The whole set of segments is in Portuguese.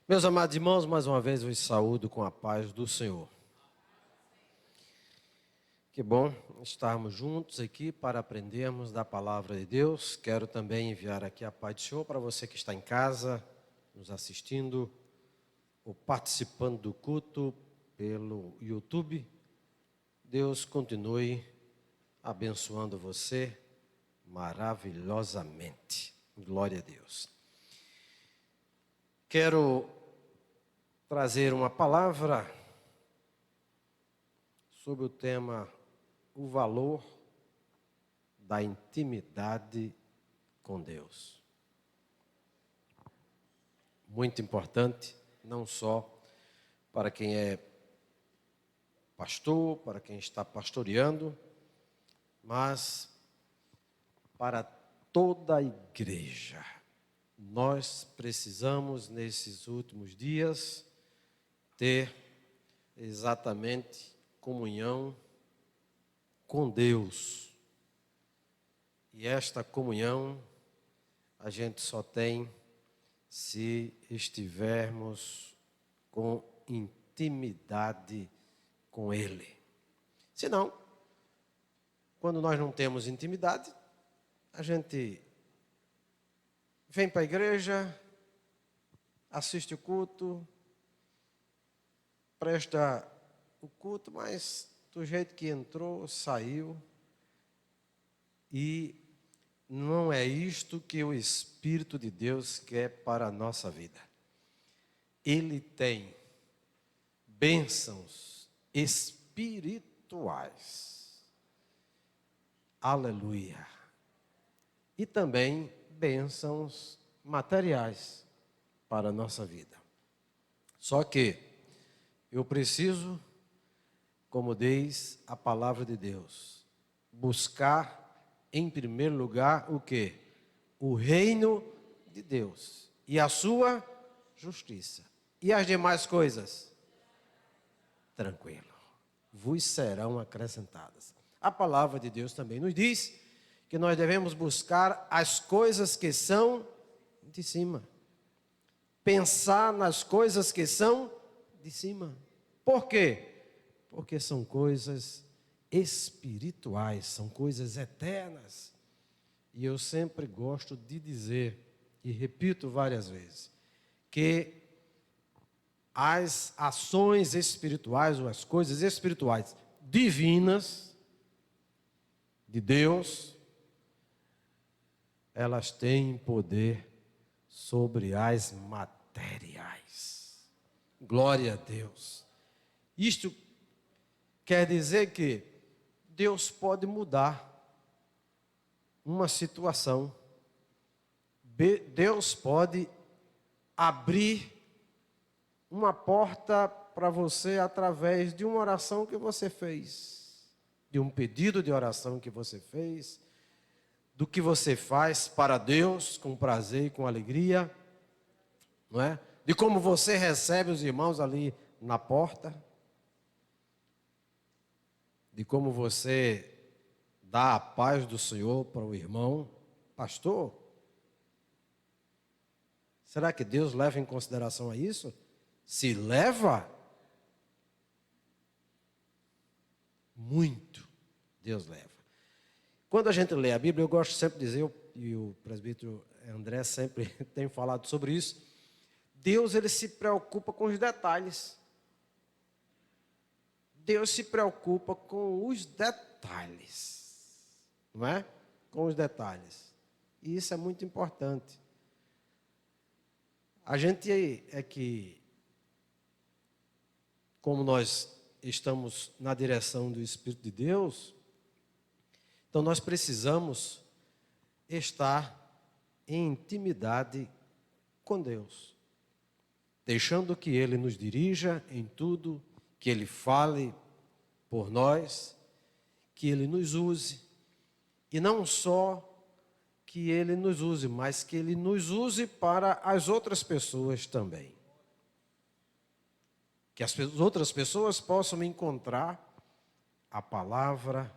Meus amados irmãos, mais uma vez vos saúdo com a paz do Senhor. Que bom estarmos juntos aqui para aprendermos da palavra de Deus. Quero também enviar aqui a paz do Senhor para você que está em casa, nos assistindo ou participando do culto pelo YouTube. Deus continue abençoando você maravilhosamente. Glória a Deus. Quero trazer uma palavra sobre o tema o valor da intimidade com Deus. Muito importante, não só para quem é pastor, para quem está pastoreando, mas para toda a igreja. Nós precisamos, nesses últimos dias, ter exatamente comunhão com Deus. E esta comunhão a gente só tem se estivermos com intimidade com Ele. Senão, quando nós não temos intimidade, a gente vem para a igreja, assiste o culto, presta o culto, mas do jeito que entrou, saiu. E não é isto que o Espírito de Deus quer para a nossa vida. Ele tem bênçãos espirituais. Aleluia. E também bênçãos materiais para a nossa vida. Só que eu preciso, como diz a palavra de Deus, buscar em primeiro lugar o quê? O reino de Deus e a sua justiça. E as demais coisas? Tranquilo, vos serão acrescentadas. A palavra de Deus também nos diz que nós devemos buscar as coisas que são de cima. Pensar nas coisas que são de cima. Por quê? Porque são coisas espirituais, são coisas eternas. E eu sempre gosto de dizer, e repito várias vezes, que as ações espirituais, ou as coisas espirituais divinas de Deus, elas têm poder sobre as materiais. Glória a Deus. Isto quer dizer que Deus pode mudar uma situação. Deus pode abrir uma porta para você através de uma oração que você fez, de um pedido de oração que você fez, do que você faz para Deus com prazer e com alegria, não é? De como você recebe os irmãos ali na porta, de como você dá a paz do Senhor para o irmão. Pastor, será que Deus leva em consideração a isso? Se leva, muito Deus leva. Quando a gente lê a Bíblia, eu gosto sempre de dizer, e o presbítero André sempre tem falado sobre isso, Deus ele se preocupa com os detalhes. Deus se preocupa com os detalhes, não é? Com os detalhes. E isso é muito importante. A gente é que, como nós estamos na direção do Espírito de Deus, então nós precisamos estar em intimidade com Deus, deixando que Ele nos dirija em tudo, que Ele fale por nós, que Ele nos use, e não só que Ele nos use, mas que Ele nos use para as outras pessoas também. Que as outras pessoas possam encontrar a palavra,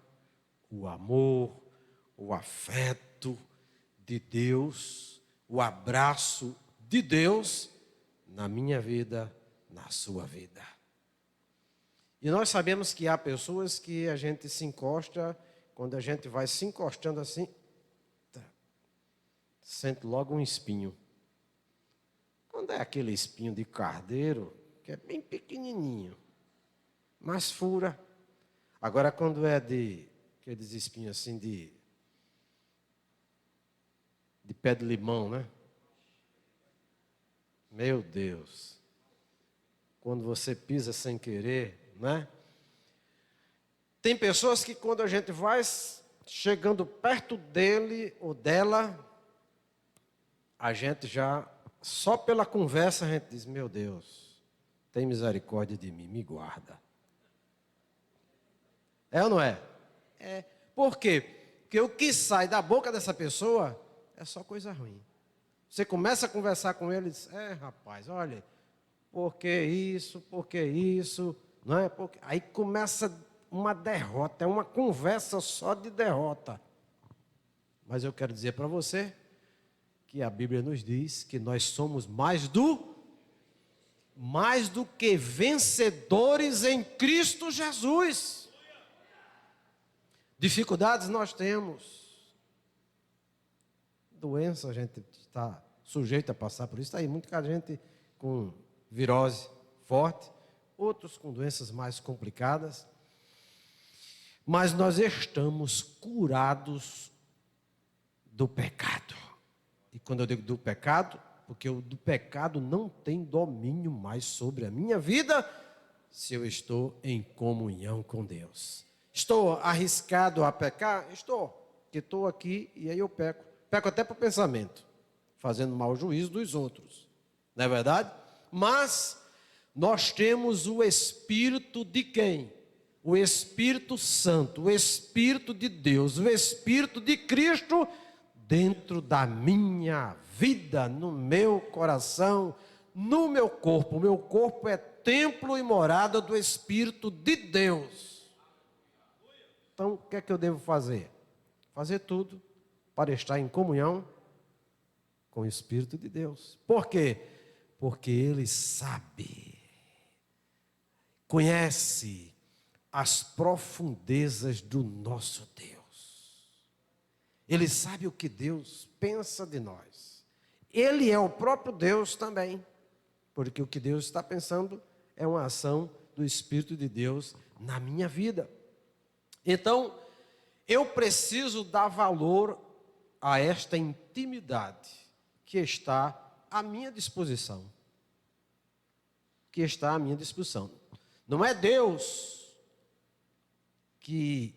o amor, o afeto de Deus, o abraço de Deus na minha vida, na sua vida. E nós sabemos que há pessoas que a gente se encosta, quando a gente vai se encostando assim, sente logo um espinho. Quando é aquele espinho de carneiro, que é bem pequenininho, mas fura. Agora, quando é de aqueles espinhos assim de pé de limão, né? Meu Deus. Quando você pisa sem querer, né? Tem pessoas que quando a gente vai chegando perto dele ou dela, a gente já, só pela conversa, a gente diz, meu Deus, tem misericórdia de mim, me guarda. É ou não é? É. Por quê? Porque o que sai da boca dessa pessoa é só coisa ruim. Você começa a conversar com ele e diz, rapaz, olha, por que isso, não é? Porque... Aí começa uma derrota, é uma conversa só de derrota. Mas eu quero dizer para você que a Bíblia nos diz que nós somos mais do que vencedores em Cristo Jesus. Dificuldades nós temos. Doença, a gente está sujeito a passar por isso. Está aí muita gente com virose forte, outros com doenças mais complicadas. Mas nós estamos curados do pecado. E quando eu digo do pecado, porque o do pecado não tem domínio mais sobre a minha vida se eu estou em comunhão com Deus. Estou arriscado a pecar? Estou. Porque estou aqui e aí eu peco. Peco até para o pensamento, fazendo mau juízo dos outros. Não é verdade? Mas nós temos o Espírito de quem? O Espírito Santo, o Espírito de Deus, o Espírito de Cristo dentro da minha vida, no meu coração, no meu corpo. O meu corpo é templo e morada do Espírito de Deus. Então, o que é que eu devo fazer? Fazer tudo para estar em comunhão com o Espírito de Deus. Por quê? Porque Ele sabe, conhece as profundezas do nosso Deus. Ele sabe o que Deus pensa de nós. Ele é o próprio Deus também, porque o que Deus está pensando é uma ação do Espírito de Deus na minha vida. Então, eu preciso dar valor a esta intimidade que está à minha disposição. Que está à minha disposição. Não é Deus que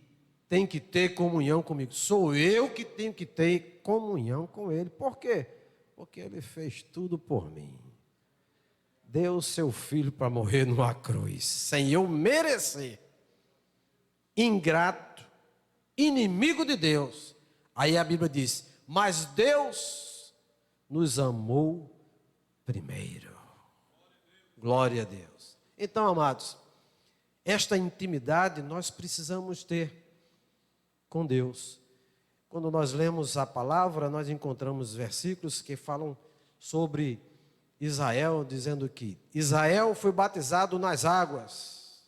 tem que ter comunhão comigo. Sou eu que tenho que ter comunhão com Ele. Por quê? Porque Ele fez tudo por mim. Deu o seu filho para morrer numa cruz, sem eu merecer. Ingrato, inimigo de Deus. Aí a Bíblia diz, mas Deus nos amou primeiro. Glória a Deus. Então, amados, esta intimidade nós precisamos ter com Deus. Quando nós lemos a palavra, nós encontramos versículos que falam sobre Israel, dizendo que Israel foi batizado nas águas.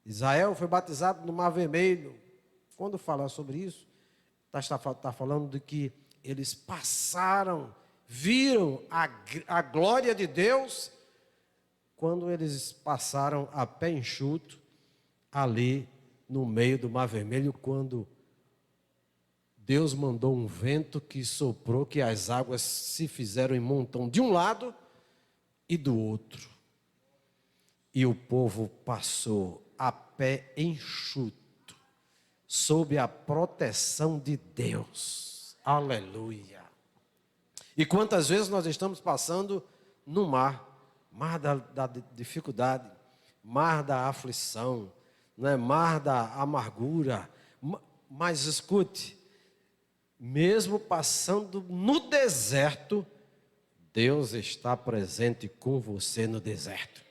Israel foi batizado no Mar Vermelho. Quando fala sobre isso, está falando de que eles passaram, viram a glória de Deus, quando eles passaram a pé enxuto, ali no meio do Mar Vermelho, quando Deus mandou um vento que soprou, que as águas se fizeram em montão de um lado e do outro. E o povo passou a pé enxuto, sob a proteção de Deus. Aleluia. E quantas vezes nós estamos passando no mar da dificuldade, mar da aflição, né? Mar da amargura. Mas escute, mesmo passando no deserto, Deus está presente com você no deserto.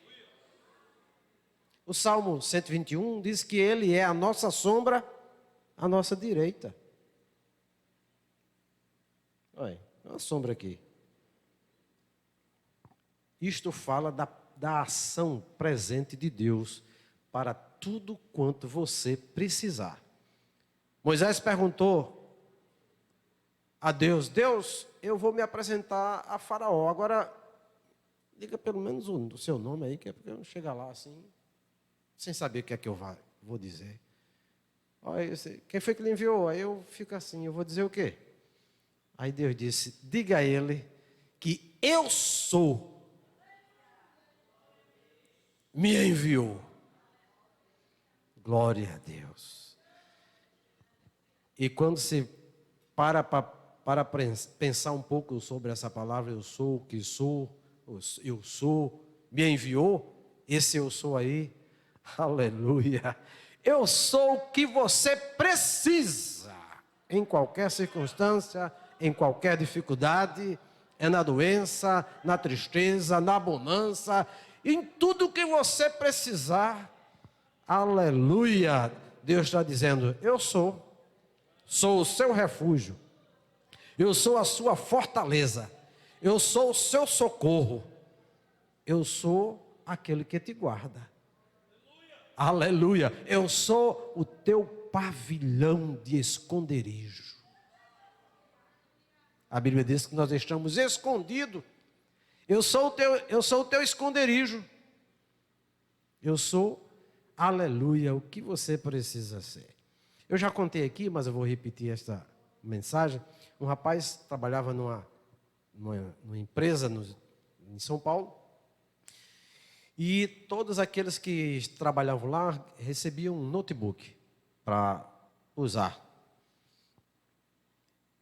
O Salmo 121 diz que Ele é a nossa sombra, à nossa direita. Olha, uma sombra aqui. Isto fala da ação presente de Deus para tudo quanto você precisar. Moisés perguntou a Deus: Deus, eu vou me apresentar a Faraó. Agora, diga pelo menos o seu nome aí, que é porque eu não chego lá assim, sem saber o que é que eu vou dizer. Olha, quem foi que lhe enviou? Aí eu fico assim, eu vou dizer o quê? Aí Deus disse: diga a ele que eu sou, me enviou. Glória a Deus. E quando você para pensar um pouco sobre essa palavra, eu sou o que sou, eu sou, me enviou, esse eu sou aí, aleluia. Eu sou o que você precisa, em qualquer circunstância, em qualquer dificuldade, é na doença, na tristeza, na bonança, em tudo que você precisar, aleluia. Deus está dizendo: eu sou o seu refúgio, eu sou a sua fortaleza, eu sou o seu socorro, eu sou aquele que te guarda. Aleluia. Eu sou o teu pavilhão de esconderijo. A Bíblia diz que nós estamos escondidos. Eu sou o teu esconderijo. Eu sou, aleluia, o que você precisa ser. Eu já contei aqui, mas eu vou repetir esta mensagem. Um rapaz trabalhava numa empresa em São Paulo. E todos aqueles que trabalhavam lá recebiam um notebook para usar.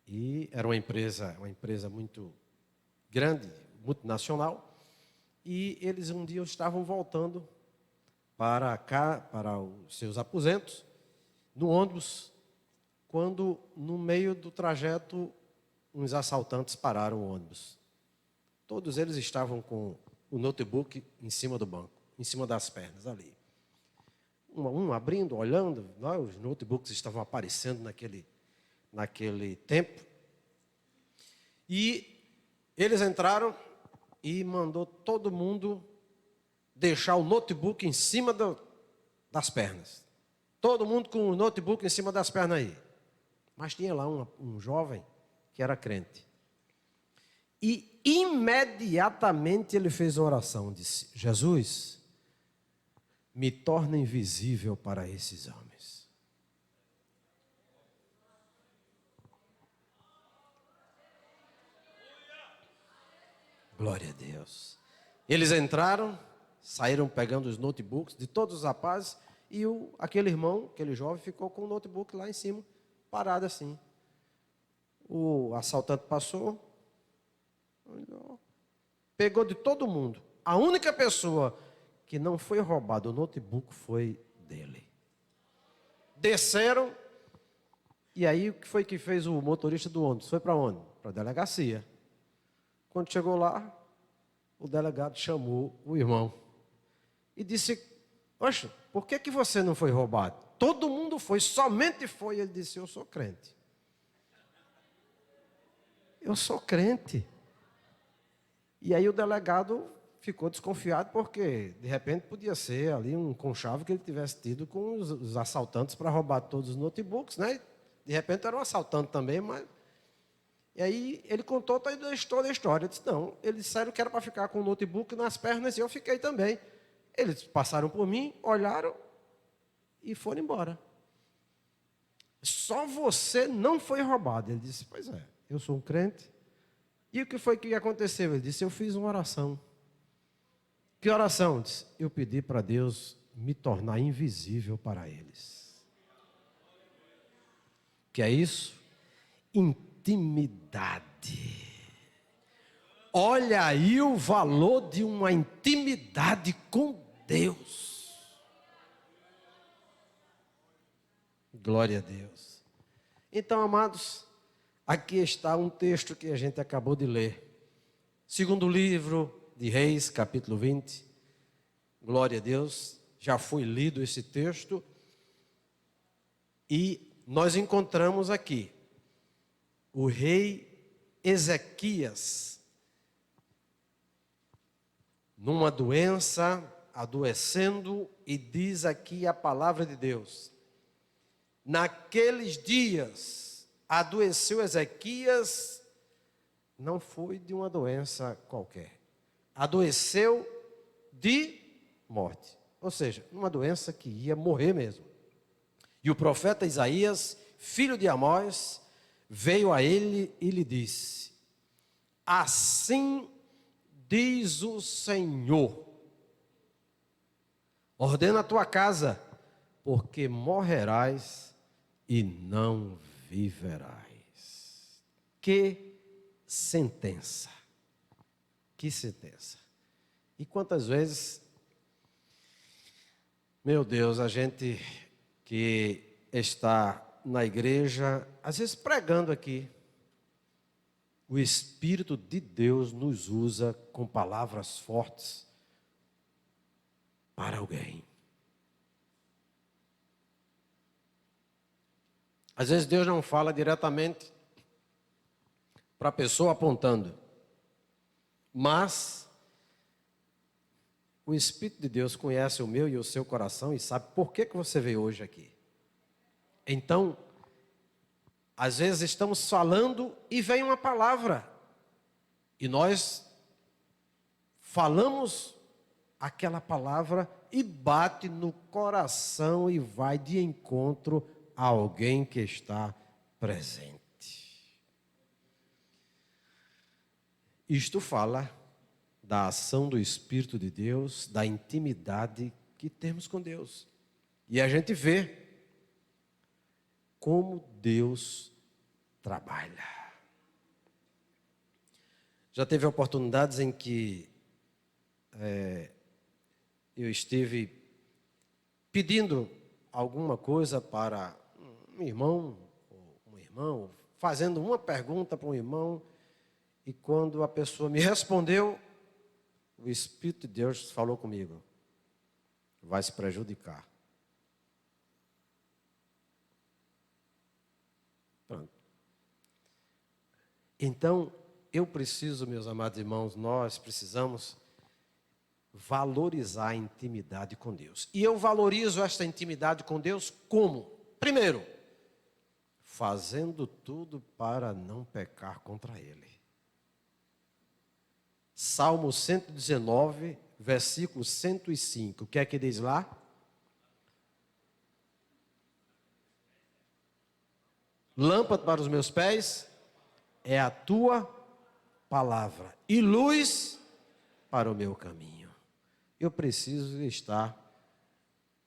E era uma empresa muito grande, multinacional. E eles um dia estavam voltando para cá, para os seus aposentos, no ônibus, quando no meio do trajeto uns assaltantes pararam o ônibus. Todos eles estavam com o notebook em cima do banco, em cima das pernas ali. Um abrindo, olhando, os notebooks estavam aparecendo naquele tempo. E eles entraram e mandou todo mundo deixar o notebook em cima das pernas. Todo mundo com o notebook em cima das pernas aí. Mas tinha lá um jovem que era crente. E imediatamente ele fez uma oração, disse: Jesus, me torna invisível para esses homens. Glória a Deus. Eles entraram, saíram pegando os notebooks de todos os rapazes, e aquele irmão, aquele jovem, ficou com o notebook lá em cima, parado assim. O assaltante passou, pegou de todo mundo. A única pessoa que não foi roubada o notebook foi dele. Desceram, e aí o que foi que fez o motorista do ônibus? Foi para onde? Para a delegacia. Quando chegou lá, o delegado chamou o irmão e disse: poxa, por que você não foi roubado? Todo mundo foi, somente foi. Ele disse: eu sou crente. Eu sou crente. E aí o delegado ficou desconfiado, porque de repente podia ser ali um conchavo que ele tivesse tido com os assaltantes para roubar todos os notebooks, né? De repente era um assaltante também, mas... E aí ele contou toda a história. Eu disse: não, eles disseram que era para ficar com o notebook nas pernas, e eu fiquei também. Eles passaram por mim, olharam e foram embora. Só você não foi roubado. Ele disse: pois é, eu sou um crente. E o que foi que aconteceu? Ele disse: eu fiz uma oração. Que oração? Disse: eu pedi para Deus me tornar invisível para eles. Que é isso? Intimidade. Olha aí o valor de uma intimidade com Deus. Glória a Deus. Então, amados, aqui está um texto que a gente acabou de ler. Segundo livro de Reis, capítulo 20. Glória a Deus. Já foi lido esse texto. E nós encontramos aqui o rei Ezequias numa doença, adoecendo, e diz aqui a palavra de Deus: naqueles dias adoeceu Ezequias, não foi de uma doença qualquer, adoeceu de morte, ou seja, uma doença que ia morrer mesmo. E o profeta Isaías, filho de Amós, veio a ele e lhe disse: assim diz o Senhor, ordena a tua casa, porque morrerás e não viverás. Que sentença, que sentença. E quantas vezes, meu Deus, a gente que está na igreja, às vezes pregando aqui, o Espírito de Deus nos usa com palavras fortes para alguém. Às vezes Deus não fala diretamente para a pessoa apontando, mas o Espírito de Deus conhece o meu e o seu coração e sabe por que você veio hoje aqui. Então, às vezes estamos falando e vem uma palavra, e nós falamos aquela palavra e bate no coração e vai de encontro a alguém que está presente. Isto fala da ação do Espírito de Deus, da intimidade que temos com Deus. E a gente vê como Deus trabalha. Já teve oportunidades em que eu estive pedindo alguma coisa para um irmão, ou um irmão, fazendo uma pergunta para um irmão, e quando a pessoa me respondeu, o Espírito de Deus falou comigo: vai se prejudicar. Pronto. Então, eu preciso, meus amados irmãos, nós precisamos valorizar a intimidade com Deus. E eu valorizo esta intimidade com Deus como? Primeiro, fazendo tudo para não pecar contra Ele. Salmo 119, versículo 105. O que é que diz lá? Lâmpada para os meus pés é a tua palavra e luz para o meu caminho. Eu preciso estar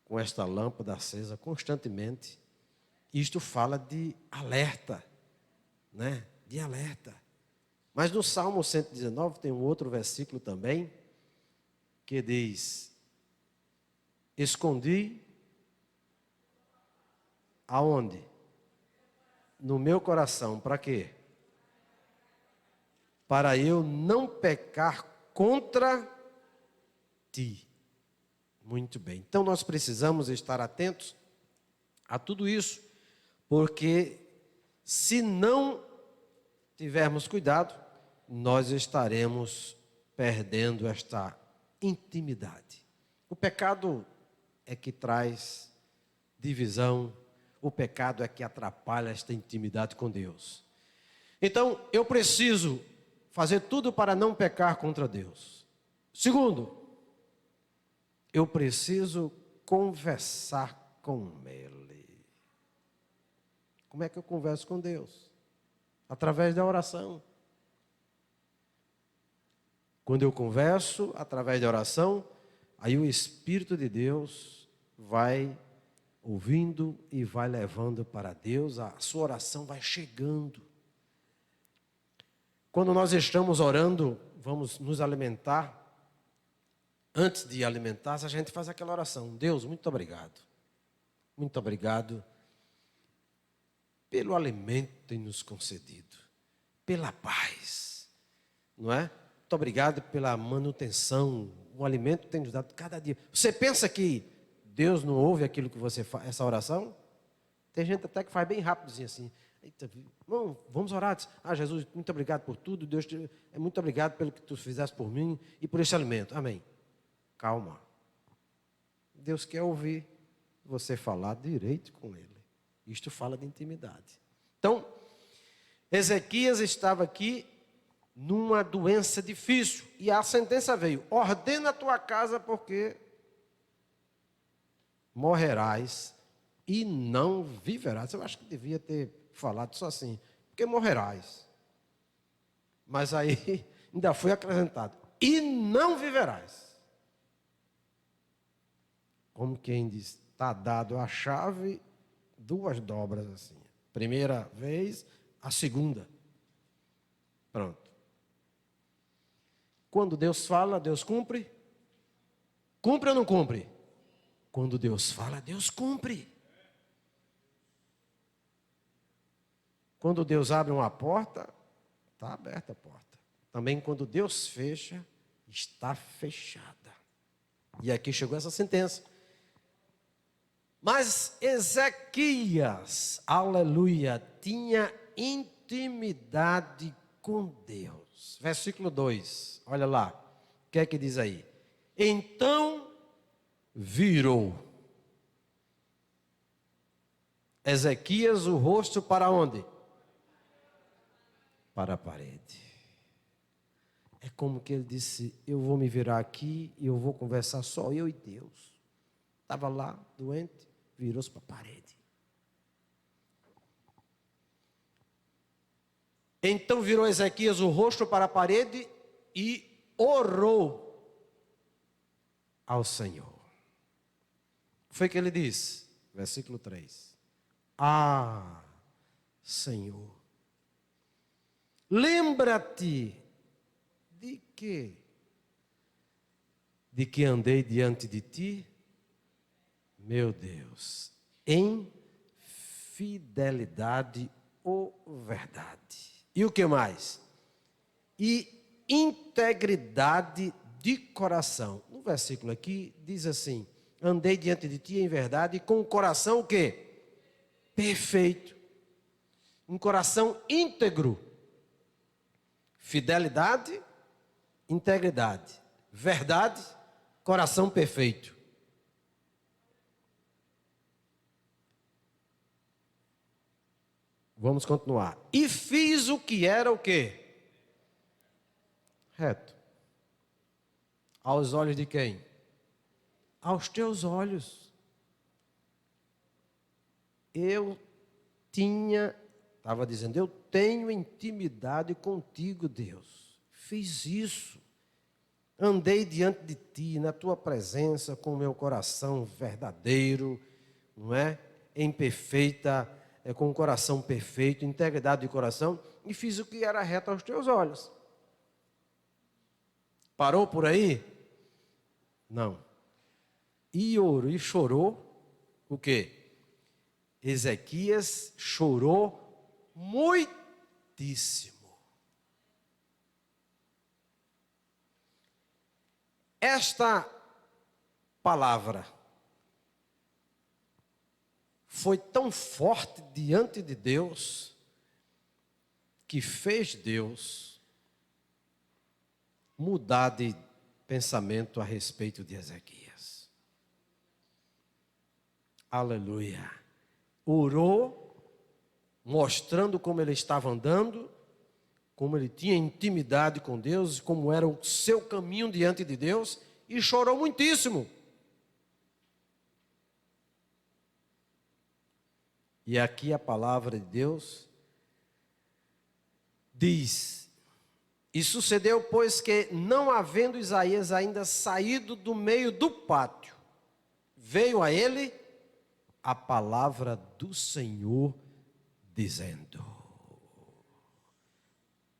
com esta lâmpada acesa constantemente. Isto fala de alerta, né? De alerta. Mas no Salmo 119 tem um outro versículo também que diz: escondi aonde? No meu coração. Para quê? Para eu não pecar contra ti. Muito bem. Então nós precisamos estar atentos a tudo isso, porque se não tivermos cuidado, nós estaremos perdendo esta intimidade. O pecado é que traz divisão, o pecado é que atrapalha esta intimidade com Deus. Então, eu preciso fazer tudo para não pecar contra Deus. Segundo, eu preciso conversar com Ele. Como é que eu converso com Deus? Através da oração. Quando eu converso através da oração, aí o Espírito de Deus vai ouvindo e vai levando para Deus, a sua oração vai chegando. Quando nós estamos orando, vamos nos alimentar. Antes de alimentar, a gente faz aquela oração: Deus, muito obrigado. Muito obrigado pelo alimento que tem nos concedido, pela paz, não é? Muito obrigado pela manutenção, o alimento que tem nos dado cada dia. Você pensa que Deus não ouve aquilo que você faz, essa oração? Tem gente até que faz bem rápidozinho assim. Eita, irmão, vamos orar. Diz, Jesus, muito obrigado por tudo. Deus, muito obrigado pelo que tu fizeste por mim e por esse alimento. Amém. Calma. Deus quer ouvir você falar direito com Ele. Isto fala de intimidade. Então, Ezequias estava aqui numa doença difícil. E a sentença veio: ordena a tua casa, porque morrerás e não viverás. Eu acho que devia ter falado só assim, porque morrerás. Mas aí ainda foi acrescentado: e não viverás. Como quem diz, está dado a chave, duas dobras assim. Primeira vez, a segunda. Pronto. Quando Deus fala, Deus cumpre? Cumpre ou não cumpre? Quando Deus fala, Deus cumpre. Quando Deus abre uma porta, está aberta a porta. Também quando Deus fecha, está fechada. E aqui chegou essa sentença. Mas Ezequias, aleluia, tinha intimidade com Deus. Versículo 2, olha lá. O que é que diz aí? Então virou Ezequias o rosto para onde? Para a parede. É como que ele disse: eu vou me virar aqui e eu vou conversar só eu e Deus. Estava lá, doente, virou-se para a parede. Então virou Ezequias o rosto para a parede e orou ao Senhor. Foi que ele disse, versículo 3: ah, Senhor, lembra-te de quê? De que andei diante de ti, meu Deus, em fidelidade ou verdade. E o que mais? E integridade de coração. No versículo aqui diz assim: andei diante de ti em verdade, com o coração o quê? Perfeito. Um coração íntegro. Fidelidade, integridade. Verdade, coração perfeito. Vamos continuar. E fiz o que era o quê? Reto. Aos olhos de quem? Aos teus olhos. Estava dizendo, eu tenho intimidade contigo, Deus. Fiz isso. Andei diante de ti, na tua presença, com o meu coração verdadeiro, não é? Em perfeita, com o coração perfeito, integridade de coração, e fiz o que era reto aos teus olhos. Parou por aí? Não. E orou, e chorou, o quê? Ezequias chorou muitíssimo. Esta palavra foi tão forte diante de Deus, que fez Deus mudar de pensamento a respeito de Ezequias. Aleluia. Orou, mostrando como ele estava andando, como ele tinha intimidade com Deus, como era o seu caminho diante de Deus, e chorou muitíssimo. E aqui a palavra de Deus diz: e sucedeu, pois, que não havendo Isaías ainda saído do meio do pátio, veio a ele a palavra do Senhor, dizendo: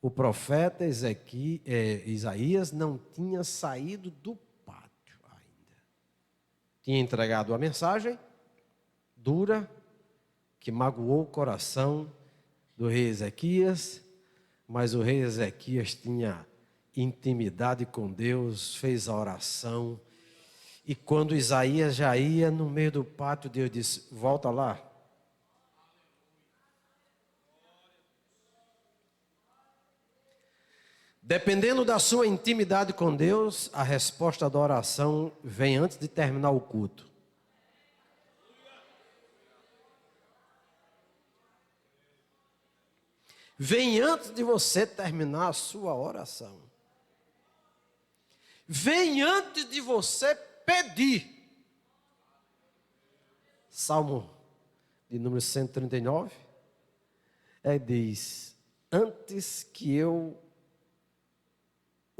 o profeta Isaías não tinha saído do pátio ainda. Tinha entregado a mensagem dura, que magoou o coração do rei Ezequias, mas o rei Ezequias tinha intimidade com Deus, fez a oração, e quando Isaías já ia no meio do pátio, Deus disse: volta lá. Dependendo da sua intimidade com Deus, a resposta da oração vem antes de terminar o culto. Vem antes de você terminar a sua oração. Vem antes de você pedir. Salmo de número 139, diz: antes que eu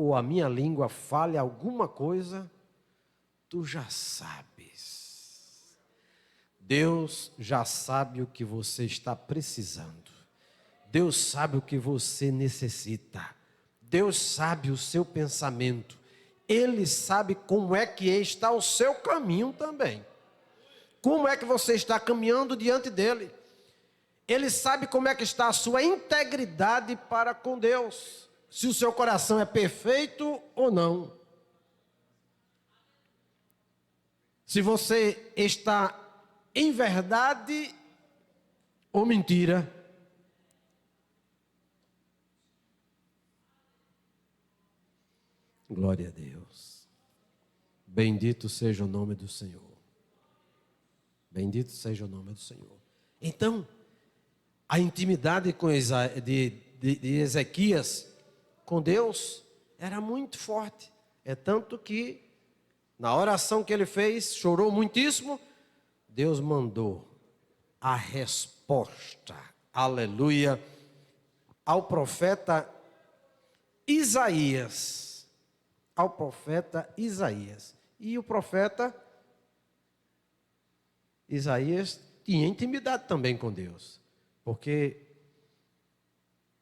ou a minha língua fale alguma coisa, tu já sabes. Deus já sabe o que você está precisando. Deus sabe o que você necessita. Deus sabe o seu pensamento. Ele sabe como é que está o seu caminho também. Como é que você está caminhando diante dele. Ele sabe como é que está a sua integridade para com Deus. Se o seu coração é perfeito ou não. Se você está em verdade ou mentira. Glória a Deus. Bendito seja o nome do Senhor. Bendito seja o nome do Senhor. Então, a intimidade de Ezequias com Deus era muito forte. É tanto que, na oração que ele fez, chorou muitíssimo, Deus mandou a resposta, aleluia, ao profeta Isaías. Ao profeta Isaías. E o profeta Isaías tinha intimidade também com Deus. Porque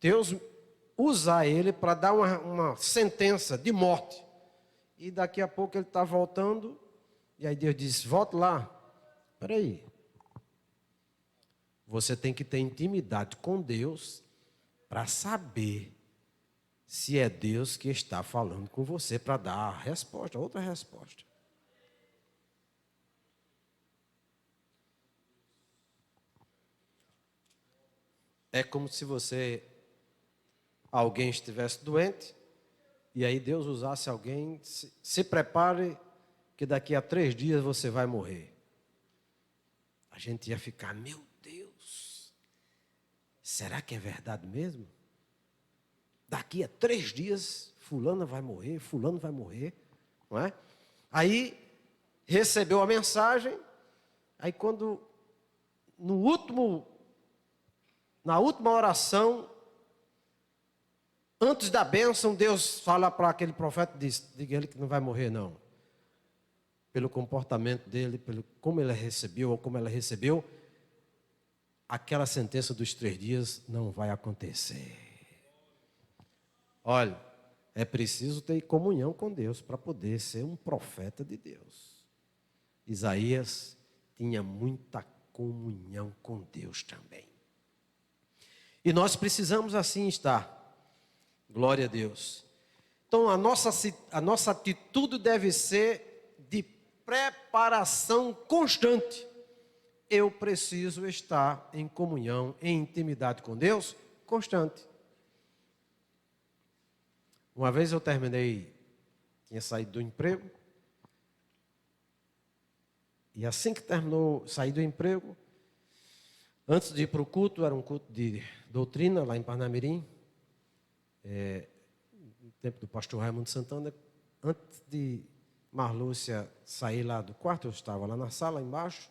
Deus usa ele para dar uma sentença de morte. E daqui a pouco ele está voltando. E aí Deus diz: volte lá. Espera aí. Você tem que ter intimidade com Deus para saber se é Deus que está falando com você para dar a resposta, outra resposta. É como se alguém estivesse doente, e aí Deus usasse alguém, se prepare que daqui a 3 dias você vai morrer. A gente ia ficar, meu Deus, será que é verdade mesmo? Daqui a 3 dias, fulano vai morrer, não é? Aí, recebeu a mensagem, aí quando, na última oração, antes da bênção, Deus fala para aquele profeta e diz: diga ele que não vai morrer não. Pelo comportamento dele, pelo como ele recebeu ou como ela recebeu, aquela sentença dos 3 dias não vai acontecer. Olha, é preciso ter comunhão com Deus para poder ser um profeta de Deus. Isaías tinha muita comunhão com Deus também. E nós precisamos assim estar. Glória a Deus. Então a nossa atitude deve ser de preparação constante. Eu preciso estar em comunhão, em intimidade com Deus, constante. Uma vez eu tinha saído do emprego, e assim que saí do emprego, antes de ir para o culto, era um culto de doutrina lá em Parnamirim, no tempo do pastor Raimundo Santana. Antes de Marlúcia sair lá do quarto, eu estava lá na sala embaixo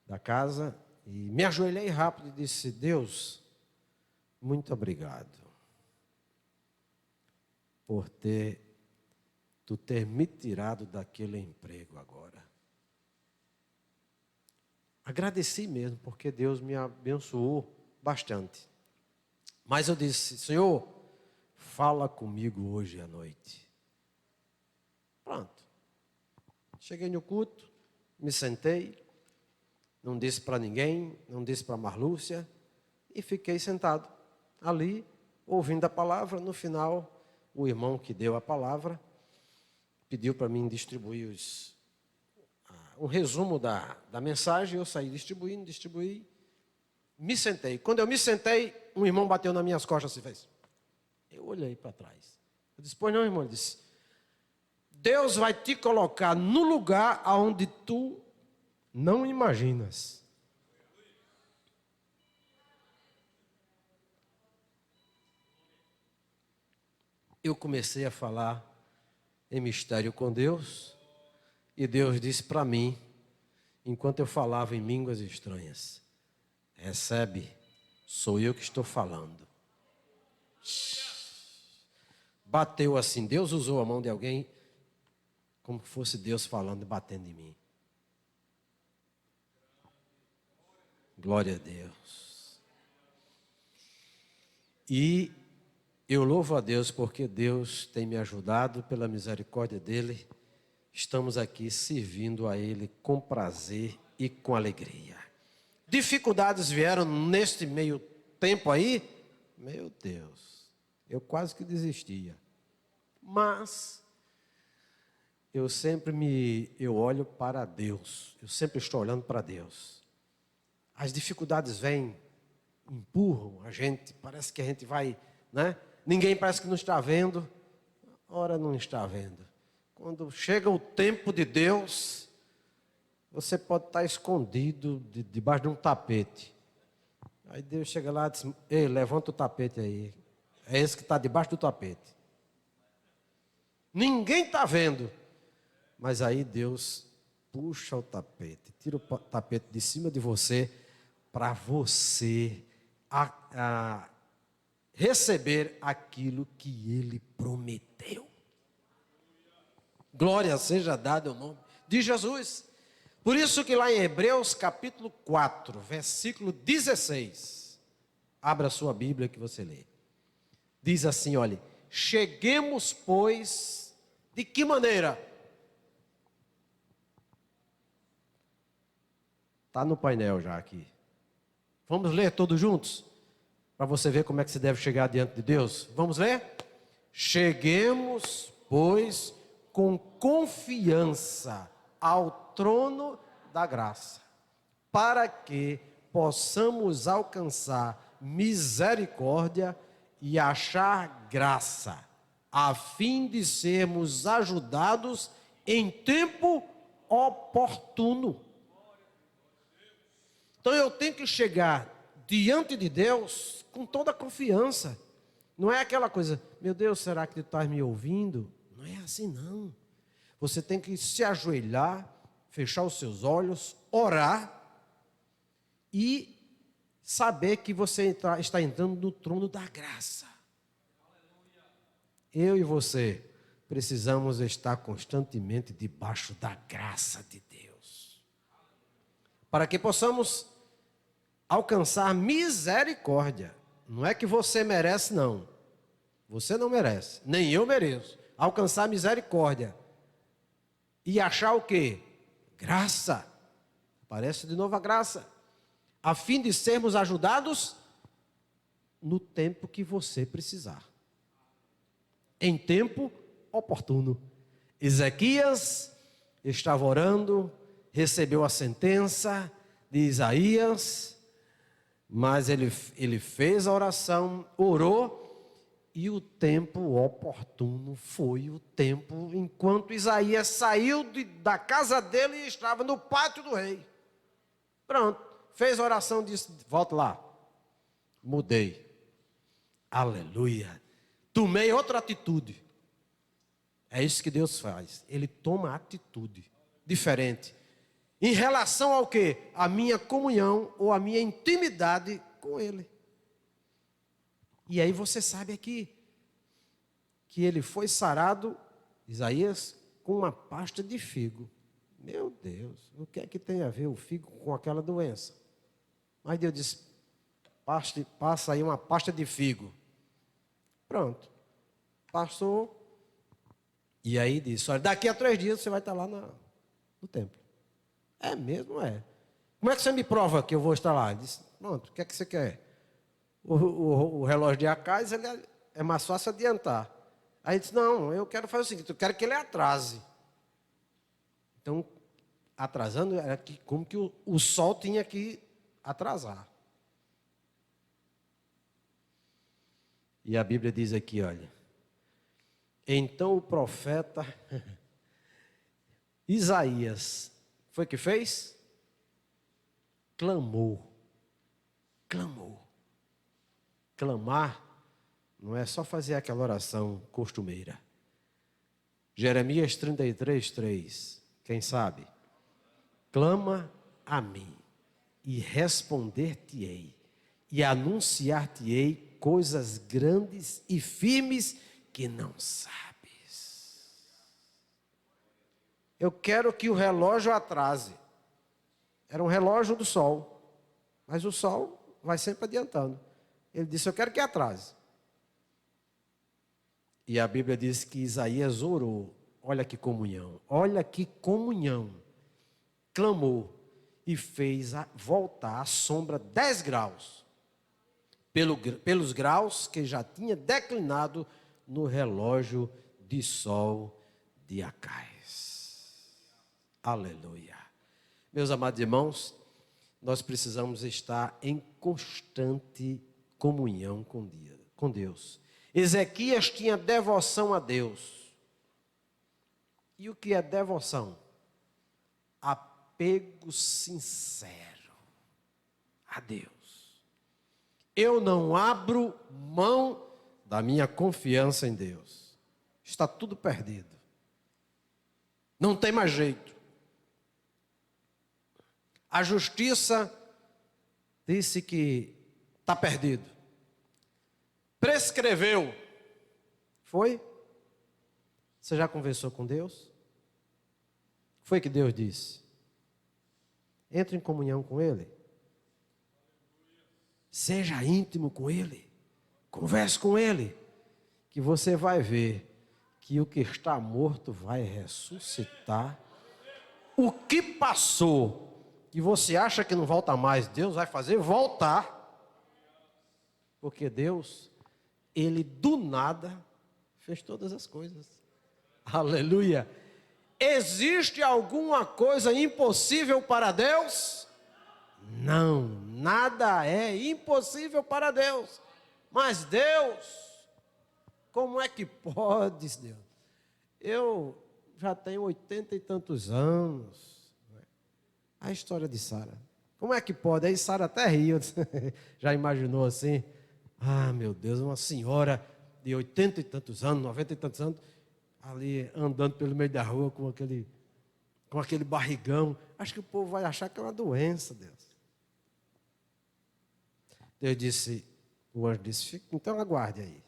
da casa, e me ajoelhei rápido e disse: Deus, muito obrigado por tu ter me tirado daquele emprego agora. Agradeci mesmo, porque Deus me abençoou bastante. Mas eu disse: Senhor, fala comigo hoje à noite. Pronto. Cheguei no culto, me sentei, não disse para ninguém, não disse para Marlúcia, e fiquei sentado ali, ouvindo a palavra. No final, o irmão que deu a palavra pediu para mim distribuir um resumo da mensagem. Eu saí distribuí, me sentei. Quando eu me sentei, um irmão bateu nas minhas costas e fez: Eu olhei para trás. Eu disse, pois não, irmão. Ele disse, Deus vai te colocar no lugar onde tu não imaginas. Eu comecei a falar em mistério com Deus, e Deus disse para mim, enquanto eu falava em línguas estranhas, recebe, sou eu que estou falando. Bateu assim, Deus usou a mão de alguém, como se fosse Deus falando e batendo em mim. Glória a Deus. E eu louvo a Deus porque Deus tem me ajudado pela misericórdia dEle. Estamos aqui servindo a Ele com prazer e com alegria. Dificuldades vieram neste meio tempo aí? Meu Deus, eu quase que desistia. Mas eu olho para Deus. Eu sempre estou olhando para Deus. As dificuldades vêm, empurram a gente, parece que a gente vai, né? Ninguém parece que não está vendo. Ora, não está vendo. Quando chega o tempo de Deus, você pode estar escondido debaixo de um tapete. Aí Deus chega lá e diz, ei, levanta o tapete aí. É esse que está debaixo do tapete. Ninguém está vendo. Mas aí Deus puxa o tapete, tira o tapete de cima de você, para você receber aquilo que Ele prometeu. Glória seja dada ao nome de Jesus. Por isso que lá em Hebreus capítulo 4, versículo 16, abra sua Bíblia que você lê. Diz assim, olha, cheguemos, pois, de que maneira? Está no painel já aqui. Vamos ler todos juntos? Para você ver como é que você deve chegar diante de Deus. Vamos ler? Cheguemos, pois, com confiança ao trono da graça, para que possamos alcançar misericórdia e achar graça, a fim de sermos ajudados em tempo oportuno. Então eu tenho que chegar diante de Deus com toda a confiança. Não é aquela coisa, meu Deus, será que tu estás me ouvindo? Não é assim não. Você tem que se ajoelhar, fechar os seus olhos, orar e saber que você está entrando no trono da graça. Eu e você precisamos estar constantemente debaixo da graça de Deus, para que possamos alcançar misericórdia. Não é que você merece, não. Você não merece, nem eu mereço. Alcançar misericórdia. E achar o quê? Graça. Aparece de novo a graça. A fim de sermos ajudados no tempo que você precisar. Em tempo oportuno. Ezequias estava orando, recebeu a sentença de Isaías, mas ele fez a oração, orou, e o tempo oportuno foi o tempo enquanto Isaías saiu da casa dele e estava no pátio do rei. Pronto, fez a oração, disse, volta lá. Mudei. Aleluia. Tomei outra atitude. É isso que Deus faz. Ele toma atitude diferente. Em relação ao quê? A minha comunhão ou a minha intimidade com Ele. E aí você sabe aqui que ele foi sarado, Isaías, com uma pasta de figo. Meu Deus, o que é que tem a ver o figo com aquela doença? Mas Deus disse, passa aí uma pasta de figo. Pronto. Passou. E aí disse, olha, daqui a 3 dias você vai estar lá no templo. É mesmo, é. Como é que você me prova que eu vou estar lá? Ele disse, pronto, o que é que você quer? O relógio de Acais, ele é mais fácil adiantar. Aí ele disse, não, eu quero fazer o seguinte, eu quero que ele atrase. Então, atrasando, era como que o sol tinha que atrasar. E a Bíblia diz aqui, olha. Então o profeta Isaías, foi que fez? Clamou. Clamar não é só fazer aquela oração costumeira. Jeremias 33:3, quem sabe? Clama a mim e responder-te-ei e anunciar-te-ei coisas grandes e firmes que não sabes. Eu quero que o relógio atrase. Era um relógio do sol, mas o sol vai sempre adiantando. Ele disse, eu quero que atrase. E a Bíblia diz que Isaías orou. Olha que comunhão, olha que comunhão. Clamou e fez voltar a sombra 10 graus. Pelos graus que já tinha declinado no relógio de sol de Acais. Aleluia. Meus amados irmãos, nós precisamos estar em constante comunhão com Deus. Ezequias tinha devoção a Deus. E o que é devoção? Apego sincero a Deus. Eu não abro mão da minha confiança em Deus. Está tudo perdido. Não tem mais jeito. A justiça disse que está perdido. Prescreveu. Foi? Você já conversou com Deus? Foi que Deus disse? Entre em comunhão com Ele. Seja íntimo com Ele. Converse com Ele. Que você vai ver que o que está morto vai ressuscitar. O que passou, que você acha que não volta mais, Deus vai fazer voltar. Porque Deus, Ele do nada fez todas as coisas. Aleluia. Existe alguma coisa impossível para Deus? Não, nada é impossível para Deus. Mas Deus, como é que pode, Deus? Eu já tenho 80 e tantos anos. A história de Sara. Como é que pode? Aí Sara até riu. Já imaginou assim? Ah, meu Deus, uma senhora de 80 e tantos anos, 90 e tantos anos, ali andando pelo meio da rua com aquele barrigão. Acho que o povo vai achar que é uma doença, Deus. Deus disse, o anjo disse, então aguarde aí.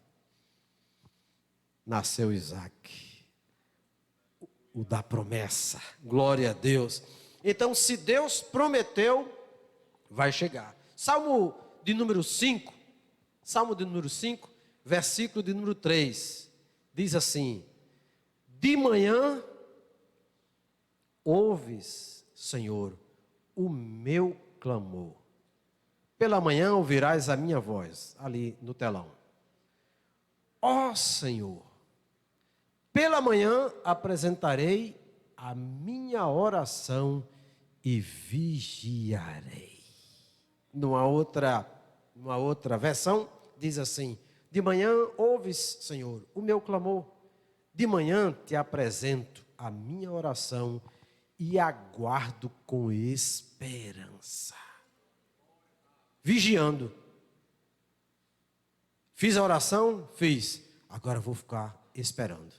Nasceu Isaac, o da promessa. Glória a Deus. Então, se Deus prometeu, vai chegar. Salmo de número 5, versículo de número 3, diz assim: de manhã ouves, Senhor, o meu clamor. Pela manhã ouvirás a minha voz, ali no telão. Ó Senhor, pela manhã apresentarei a minha oração e vigiarei. Numa outra versão, diz assim: de manhã ouves, Senhor, o meu clamor. De manhã te apresento a minha oração e aguardo com esperança. Vigiando. Fiz a oração? Fiz. Agora vou ficar esperando,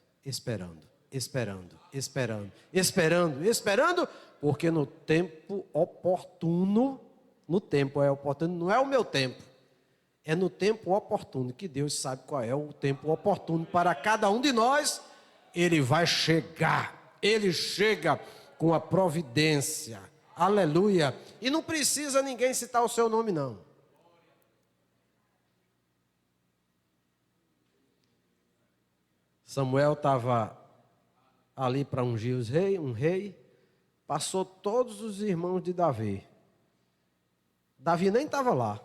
porque no tempo oportuno, não é o meu tempo, é no tempo oportuno, que Deus sabe qual é o tempo oportuno para cada um de nós. Ele vai chegar, Ele chega com a providência, aleluia, e não precisa ninguém citar o seu nome não. Samuel estava ali para ungir um rei, passou todos os irmãos de Davi. Davi nem estava lá.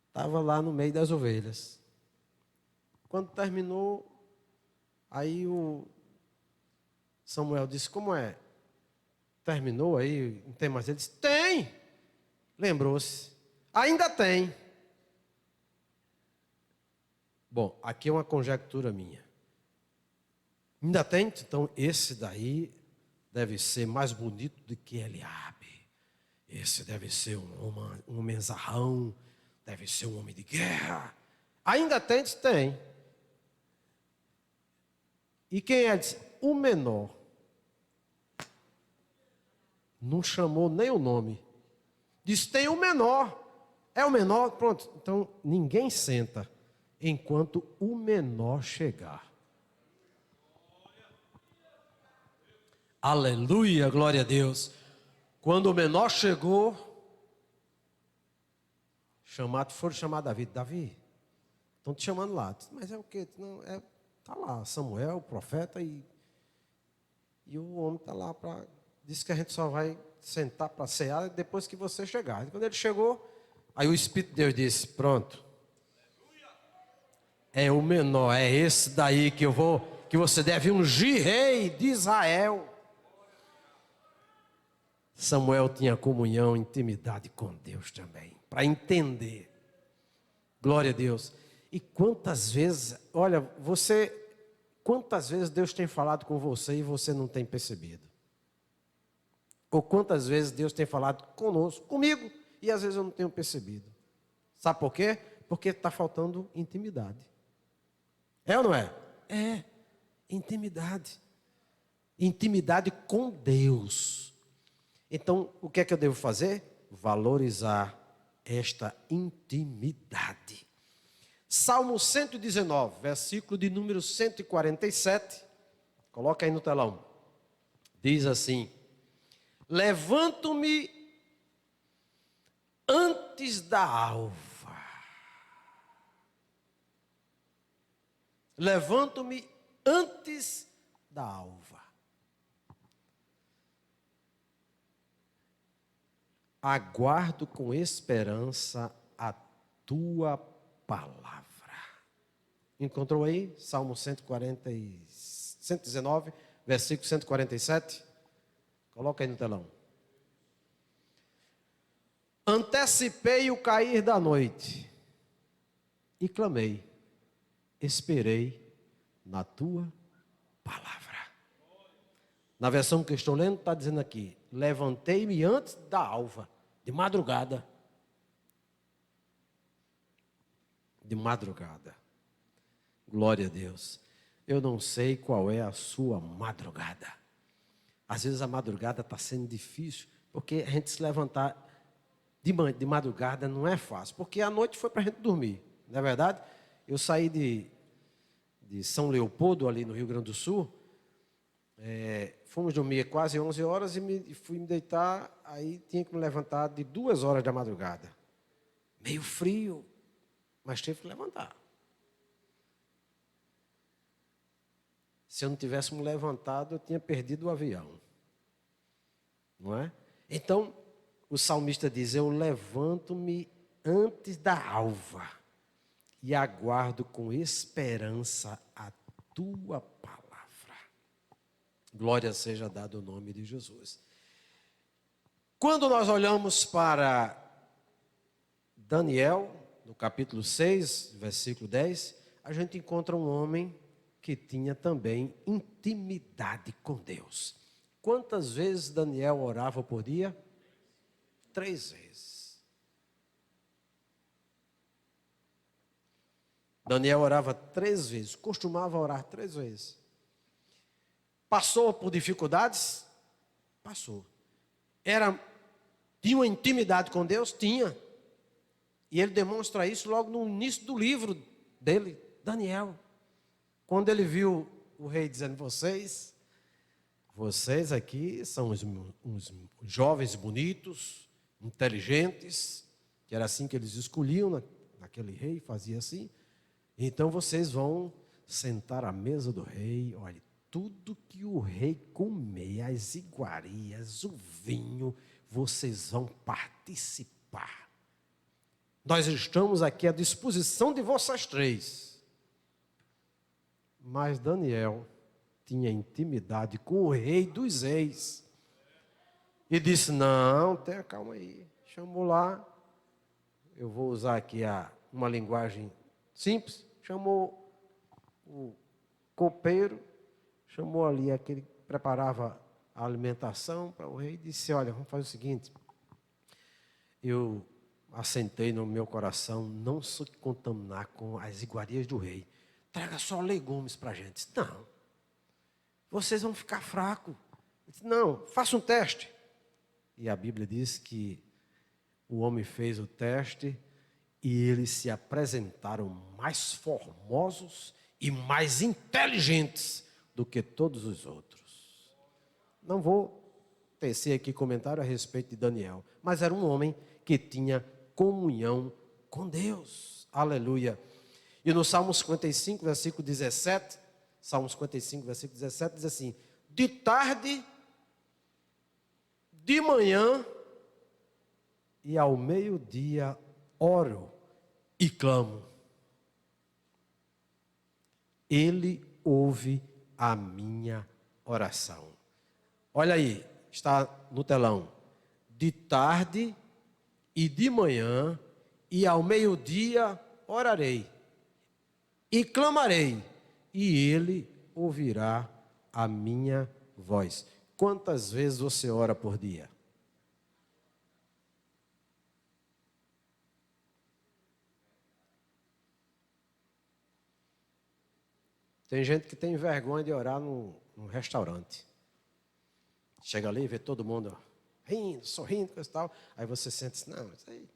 Estava lá no meio das ovelhas. Quando terminou, aí o Samuel disse, como é? Terminou aí? Não tem mais? Ele disse, tem. Lembrou-se. Ainda tem. Bom, aqui é uma conjectura minha. Ainda tem, então, esse daí deve ser mais bonito do que Eliabe. Esse deve ser um menzarrão, deve ser um homem de guerra. Ainda tem, tem. E quem é? O menor. Não chamou nem o nome. Diz, tem o menor. É o menor, pronto. Então, ninguém senta enquanto o menor chegar. Aleluia, glória a Deus. Quando o menor chegou, foram chamar Davi. Davi, estão te chamando lá. Mas é o quê? Não, tá lá, Samuel, o profeta, e o homem está lá para... Disse que a gente só vai sentar para cear depois que você chegar. E quando ele chegou, aí o Espírito de Deus disse, pronto. É o menor, é esse daí que você deve ungir rei de Israel. Samuel tinha comunhão, intimidade com Deus também, para entender. Glória a Deus. E quantas vezes, olha, quantas vezes Deus tem falado com você e você não tem percebido? Ou quantas vezes Deus tem falado conosco, comigo, e às vezes eu não tenho percebido. Sabe por quê? Porque está faltando intimidade. É ou não é? É, intimidade. Intimidade com Deus. Então, o que é que eu devo fazer? Valorizar esta intimidade. Salmo 119, versículo de número 147. Coloca aí no telão. Diz assim: levanto-me antes da alva. Levanto-me antes da alva. Aguardo com esperança a tua palavra. Encontrou aí? Salmo 119, versículo 147. Coloca aí no telão. Antecipei o cair da noite e clamei, esperei na tua palavra. Na versão que eu estou lendo, está dizendo aqui: levantei-me antes da alva, de madrugada. De madrugada. Glória a Deus. Eu não sei qual é a sua madrugada. Às vezes a madrugada está sendo difícil, porque a gente se levantar de madrugada não é fácil, porque a noite foi para a gente dormir, não é verdade? Eu saí de São Leopoldo, ali no Rio Grande do Sul, fomos dormir quase 11 horas e fui me deitar, aí tinha que me levantar de 2 horas da madrugada. Meio frio, mas tive que levantar. Se eu não tivesse me levantado, eu tinha perdido o avião. Não é? Então, o salmista diz: eu levanto-me antes da alva e aguardo com esperança a tua palavra. Glória seja dada o nome de Jesus. Quando nós olhamos para Daniel, no capítulo 6, versículo 10, a gente encontra um homem que tinha também intimidade com Deus. Quantas vezes Daniel orava por dia? 3 vezes. Daniel orava 3 vezes, costumava orar 3 vezes. Passou por dificuldades? Passou. Tinha uma intimidade com Deus? Tinha. E ele demonstra isso logo no início do livro dele, Daniel. Quando ele viu o rei dizendo: vocês aqui são uns jovens bonitos, inteligentes, que era assim que eles escolhiam naquele rei, fazia assim. Então vocês vão sentar à mesa do rei. Olha, tudo que o rei comer, as iguarias, o vinho, vocês vão participar. Nós estamos aqui à disposição de vocês 3. Mas Daniel tinha intimidade com o rei dos reis. E disse: não, tenha calma aí. Chamou lá. Eu vou usar aqui uma linguagem simples. chamou o copeiro, chamou ali aquele que preparava a alimentação para o rei e disse: olha, vamos fazer o seguinte, eu assentei no meu coração não se contaminar com as iguarias do rei, traga só legumes para a gente. Disse, não, vocês vão ficar fracos. Disse, não, faça um teste. E a Bíblia diz que o homem fez o teste e eles se apresentaram mais formosos e mais inteligentes do que todos os outros. Não vou tecer aqui comentário a respeito de Daniel, mas era um homem que tinha comunhão com Deus. Aleluia. E no Salmo 55, versículo 17, Salmo 55, versículo 17, diz assim: de tarde, de manhã e ao meio-dia oro e clamo. Ele ouve a minha oração. Olha aí, está no telão. De tarde e de manhã e ao meio-dia orarei e clamarei, e ele ouvirá a minha voz. Quantas vezes você ora por dia? Tem gente que tem vergonha de orar num restaurante. Chega ali e vê todo mundo rindo, sorrindo, coisa e tal. Aí você sente assim, não, isso aí,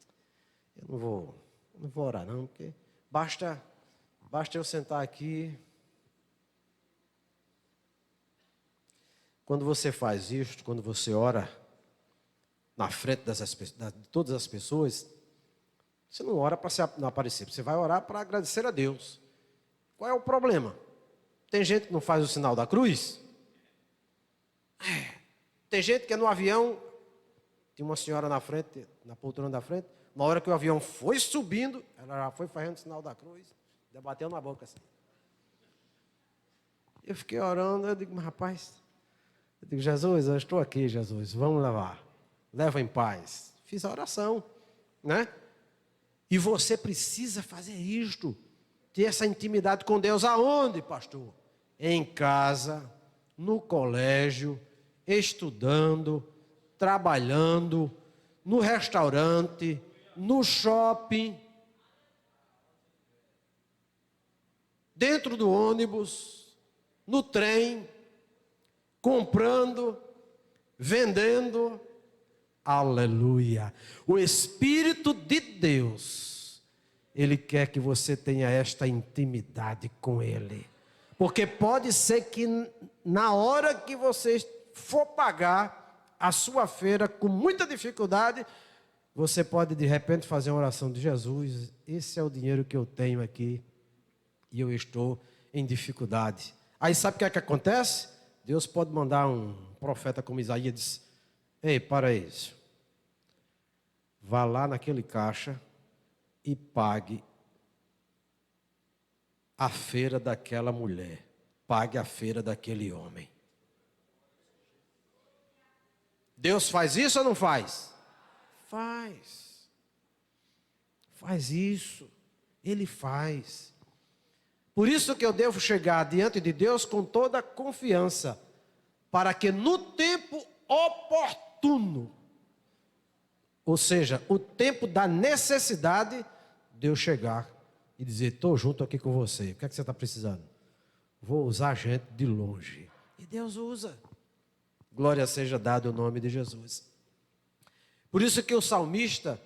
eu não vou orar não, porque basta eu sentar aqui. Quando você faz isso, quando você ora na frente de todas as pessoas, você não ora para não aparecer, você vai orar para agradecer a Deus. Qual é o problema? Tem gente que não faz o sinal da cruz? Tem gente que é no avião, tinha uma senhora na frente, na poltrona da frente, na hora que o avião foi subindo, ela já foi fazendo o sinal da cruz, debateu na boca assim. Eu fiquei orando, eu digo, mas rapaz, eu digo, Jesus, eu estou aqui, Jesus, vamos levar. Leva em paz. Fiz a oração, né? E você precisa fazer isto, ter essa intimidade com Deus. Aonde, pastor? Em casa, no colégio, estudando, trabalhando, no restaurante, no shopping, dentro do ônibus, no trem, comprando, vendendo. Aleluia. O Espírito de Deus, Ele quer que você tenha esta intimidade com Ele. Porque pode ser que na hora que você for pagar a sua feira com muita dificuldade, você pode de repente fazer uma oração de Jesus, esse é o dinheiro que eu tenho aqui e eu estou em dificuldade. Aí sabe o que é que acontece? Deus pode mandar um profeta como Isaías e diz: ei, para isso. Vá lá naquele caixa e pague a feira daquela mulher. Pague a feira daquele homem. Deus faz isso ou não faz? Faz. Faz isso. Ele faz. Por isso que eu devo chegar diante de Deus com toda a confiança, para que no tempo oportuno, ou seja, o tempo da necessidade, Deus chegar e dizer: estou junto aqui com você. O que é que você está precisando? Vou usar gente de longe. E Deus usa. Glória seja dada o nome de Jesus. Por isso que o salmista,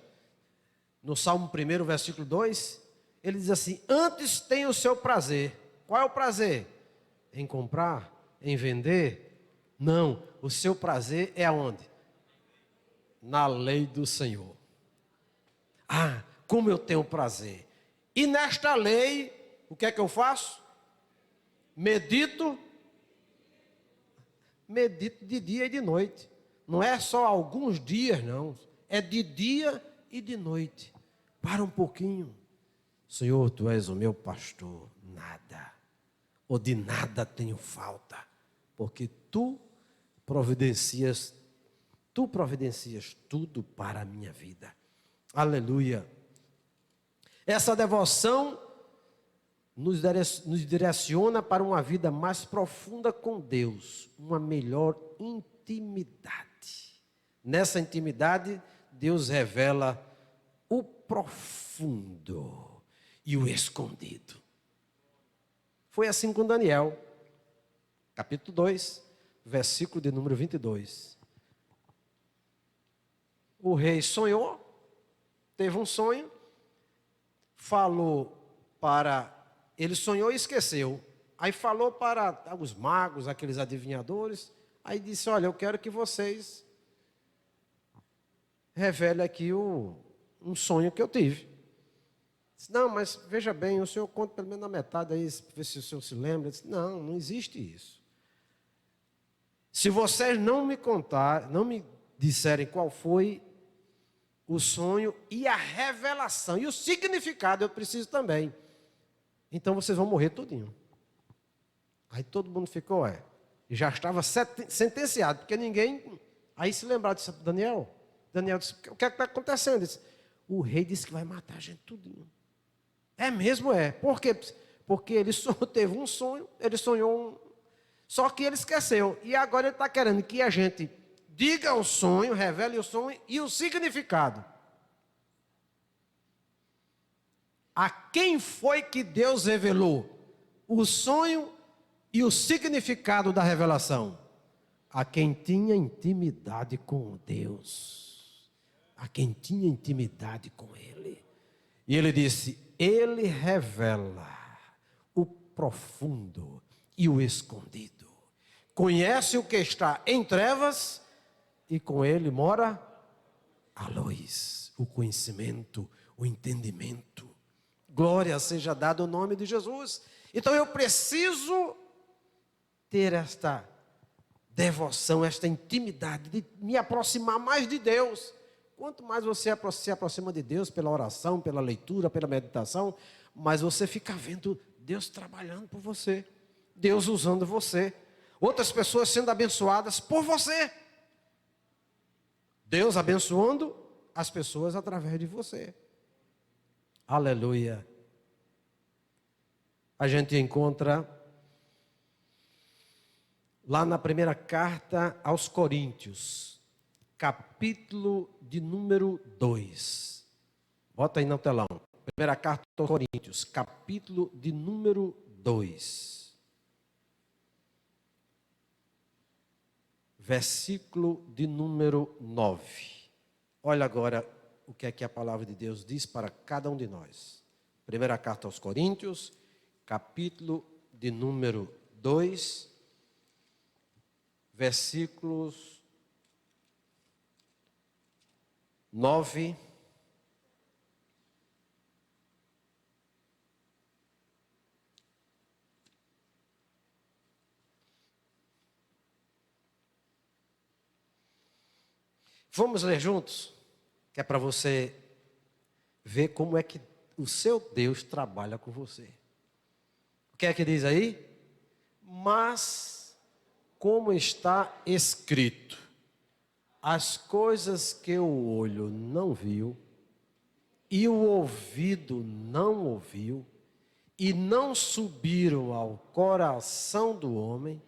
no Salmo 1, versículo 2, ele diz assim: antes tem o seu prazer. Qual é o prazer? Em comprar? Em vender? Não, o seu prazer é aonde? Na lei do Senhor. Ah, como eu tenho prazer. E nesta lei, o que é que eu faço? Medito de dia e de noite. Não é só alguns dias, não. É de dia e de noite. Para um pouquinho. Senhor, Tu és o meu pastor. Nada, ou de nada tenho falta. Porque Tu providencias tudo para a minha vida. Aleluia. Essa devoção nos direciona para uma vida mais profunda com Deus, uma melhor intimidade. Nessa intimidade, Deus revela o profundo e o escondido. Foi assim com Daniel, capítulo 2, versículo de número 22. O rei sonhou, teve um sonho, falou para... Ele sonhou e esqueceu. Aí falou para os magos, aqueles adivinhadores, aí disse, olha, eu quero que vocês revelem aqui um sonho que eu tive. Disse, não, mas veja bem, o senhor conta pelo menos na metade aí, ver se o senhor se lembra. Disse, não, não existe isso. Se vocês não me contarem, não me disserem qual foi o sonho e a revelação, e o significado eu preciso também. Então vocês vão morrer tudinho. Aí todo mundo ficou, e já estava sentenciado, porque ninguém... Aí se lembrava, disse, Daniel disse, o que é que está acontecendo? Disse, o rei disse que vai matar a gente tudinho. É mesmo, é. Por quê? Porque ele teve um sonho, ele sonhou só que ele esqueceu. E agora ele está querendo que a gente diga o sonho, revele o sonho e o significado. A quem foi que Deus revelou o sonho e o significado da revelação? A quem tinha intimidade com Deus. A quem tinha intimidade com Ele. E ele disse, Ele revela o profundo e o escondido. Conhece o que está em trevas e com Ele mora a luz, o conhecimento, o entendimento. Glória seja dada ao nome de Jesus. Então eu preciso ter esta devoção, esta intimidade, de me aproximar mais de Deus. Quanto mais você se aproxima de Deus pela oração, pela leitura, pela meditação, mais você fica vendo Deus trabalhando por você, Deus usando você, outras pessoas sendo abençoadas por você, Deus abençoando as pessoas através de você. Aleluia. A gente encontra lá na primeira carta aos Coríntios, capítulo de número 2. Bota aí no telão. Primeira carta aos Coríntios, capítulo de número 2. Versículo de número 9. Olha agora o que é que a palavra de Deus diz para cada um de nós. Primeira carta aos Coríntios, capítulo de número 2, versículos 9 Vamos ler juntos? Que é para você ver como é que o seu Deus trabalha com você. O que é que diz aí? Mas, como está escrito, as coisas que o olho não viu, e o ouvido não ouviu, e não subiram ao coração do homem,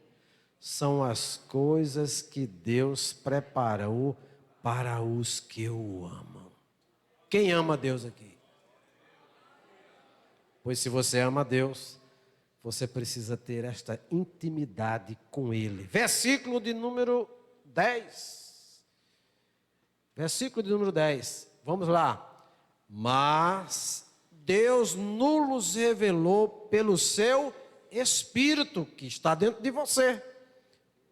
são as coisas que Deus preparou para os que o amam. Quem ama Deus aqui? Pois se você ama Deus, você precisa ter esta intimidade com Ele. Versículo de número 10. Versículo de número 10. Vamos lá. Mas Deus nos revelou pelo seu Espírito que está dentro de você.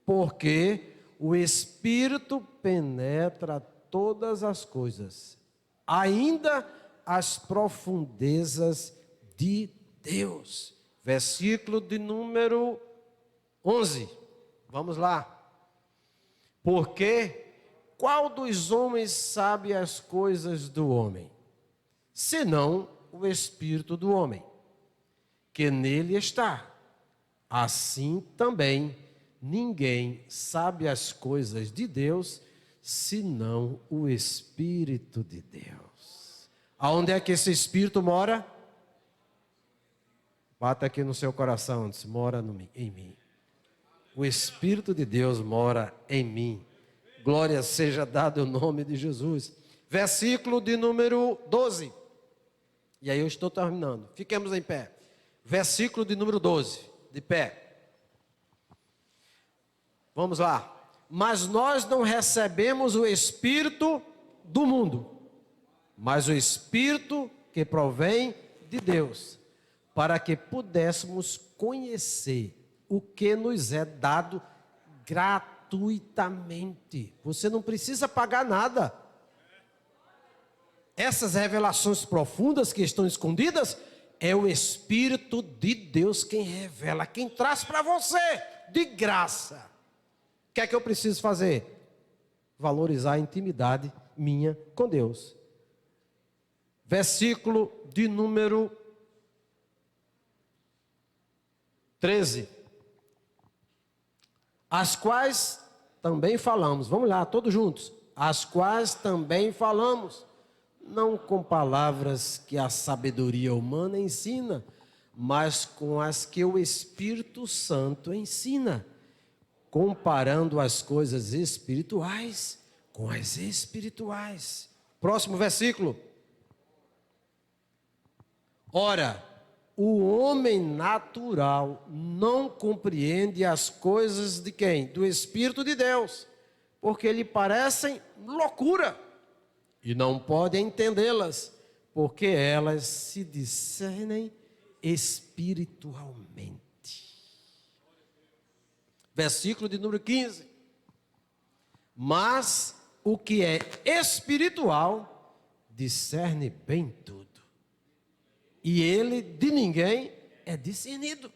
Porque o Espírito penetra todas as coisas, ainda as profundezas de Deus. Versículo de número 11. Vamos lá. Porque qual dos homens sabe as coisas do homem, senão o Espírito do homem, que nele está? Assim também ninguém sabe as coisas de Deus, senão o Espírito de Deus. Aonde é que esse Espírito mora? Bata aqui no seu coração, diz, em mim. O Espírito de Deus mora em mim. Glória seja dada o nome de Jesus. Versículo de número 12. E aí eu estou terminando. Fiquemos em pé. Versículo de número 12. De pé. Vamos lá. Mas nós não recebemos o Espírito do mundo, mas o Espírito que provém de Deus, para que pudéssemos conhecer o que nos é dado gratuitamente. Você não precisa pagar nada. Essas revelações profundas que estão escondidas, é o Espírito de Deus quem revela, quem traz para você, de graça. O que é que eu preciso fazer? Valorizar a intimidade minha com Deus. Versículo de número 13. As quais também falamos, vamos lá, todos juntos. As quais também falamos, não com palavras que a sabedoria humana ensina, mas com as que o Espírito Santo ensina, comparando as coisas espirituais com as espirituais. Próximo versículo. Ora, o homem natural não compreende as coisas de quem? Do Espírito de Deus, porque lhe parecem loucura e não pode entendê-las, porque elas se discernem espiritualmente. Versículo de número 15. Mas o que é espiritual discerne bem tudo, e ele de ninguém é discernido.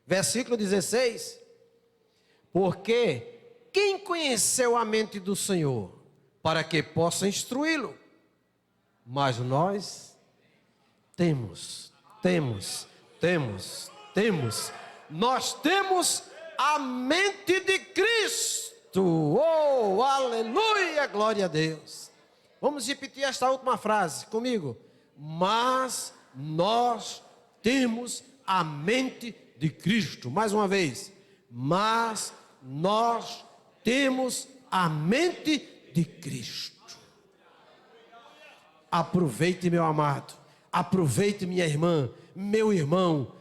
Versículo 16. Porque quem conheceu a mente do Senhor, para que possa instruí-lo? Mas nós nós temos a mente de Cristo. Oh, aleluia, glória a Deus. Vamos repetir esta última frase comigo. Mas nós temos a mente de Cristo. Mais uma vez. Mas nós temos a mente de Cristo. Aproveite, meu amado. Aproveite, minha irmã, meu irmão.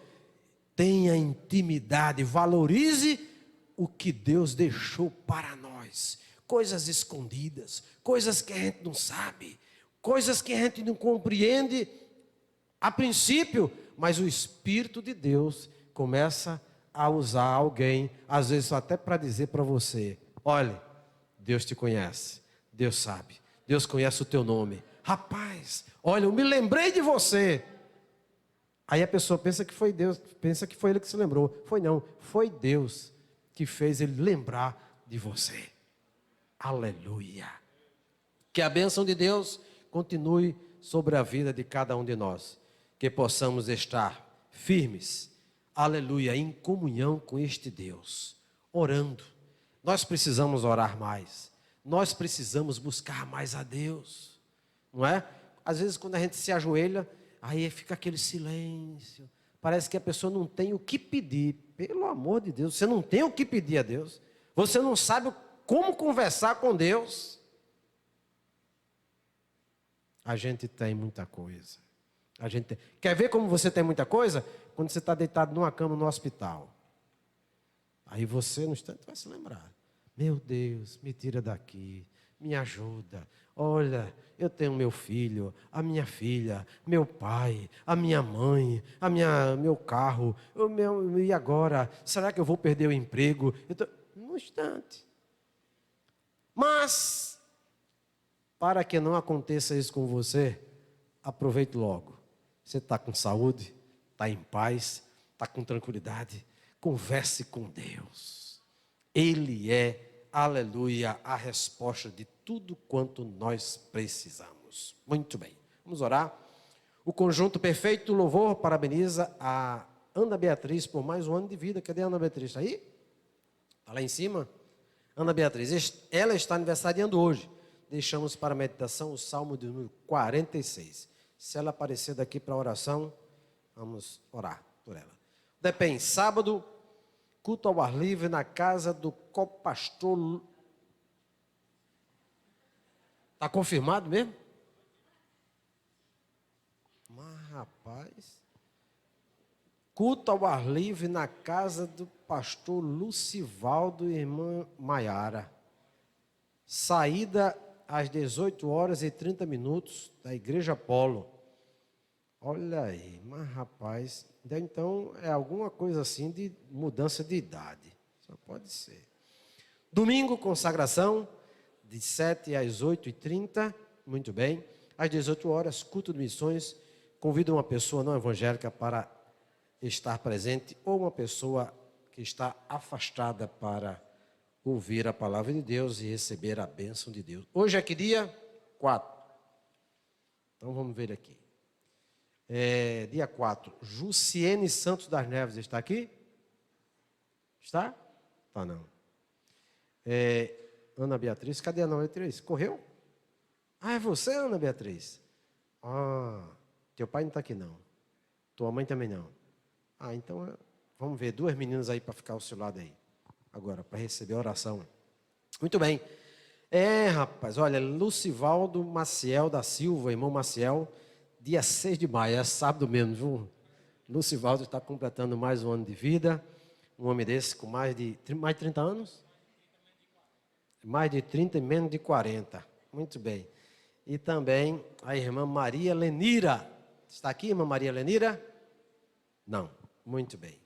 Tenha intimidade, valorize o que Deus deixou para nós. Coisas escondidas, coisas que a gente não sabe, coisas que a gente não compreende a princípio, mas o Espírito de Deus começa a usar alguém, às vezes até para dizer para você: olha, Deus te conhece, Deus sabe, Deus conhece o teu nome. Rapaz, olha, eu me lembrei de você. Aí a pessoa pensa que foi Deus, pensa que foi ele que se lembrou. Foi não, foi Deus que fez ele lembrar de você. Aleluia. Que a bênção de Deus continue sobre a vida de cada um de nós. Que possamos estar firmes, aleluia, em comunhão com este Deus, orando. Nós precisamos orar mais. Nós precisamos buscar mais a Deus. Não é? Às vezes quando a gente se ajoelha, aí fica aquele silêncio. Parece que a pessoa não tem o que pedir. Pelo amor de Deus, você não tem o que pedir a Deus. Você não sabe como conversar com Deus. A gente tem muita coisa. Quer ver como você tem muita coisa? Quando você está deitado numa cama no hospital. Aí você, no instante, vai se lembrar. Meu Deus, me tira daqui. Me ajuda. Olha, eu tenho meu filho, a minha filha, meu pai, a minha mãe, meu carro, e agora? Será que eu vou perder o emprego? No instante. Mas, para que não aconteça isso com você, aproveite logo. Você está com saúde, está em paz, está com tranquilidade. Converse com Deus. Ele é, aleluia, a resposta de tudo quanto nós precisamos. Muito bem, vamos orar. O conjunto perfeito louvor parabeniza a Ana Beatriz por mais um ano de vida. Cadê a Ana Beatriz? Está aí? Está lá em cima? Ana Beatriz, ela está aniversariando hoje. Deixamos para a meditação o Salmo de número 46. Se ela aparecer daqui para a oração, vamos orar. por ela. Depém, sábado, culto ao ar livre na casa do copastor. Está confirmado mesmo? Mas, rapaz, culto ao ar livre na casa do pastor Lucivaldo e irmã Maiara. Saída às 18h30 da Igreja Polo. Olha aí, mas rapaz, então é alguma coisa assim de mudança de idade. Só pode ser. Domingo, consagração, de 7 às 8h30, muito bem. Às 18h, culto de missões. Convido uma pessoa não evangélica para estar presente ou uma pessoa que está afastada para ouvir a palavra de Deus e receber a bênção de Deus. Hoje é que dia? 4. Então vamos ver aqui. Dia 4. Jussiene Santos das Neves está aqui? Está? Está não. Ana Beatriz, cadê a Ana Beatriz? Correu? Ah, é você, Ana Beatriz? Ah, teu pai não está aqui não. Tua mãe também não. Ah, então vamos ver 2 meninas aí para ficar ao seu lado aí. Agora, para receber a oração. Muito bem. Rapaz, olha, Lucivaldo Maciel da Silva, irmão Maciel, dia 6 de maio, é sábado mesmo, viu? Lucivaldo está completando mais um ano de vida. Um homem desse com mais de 30 anos? Mais de 30 e menos de 40. Muito bem. E também a irmã Maria Lenira. Está aqui, irmã Maria Lenira? Não. Muito bem.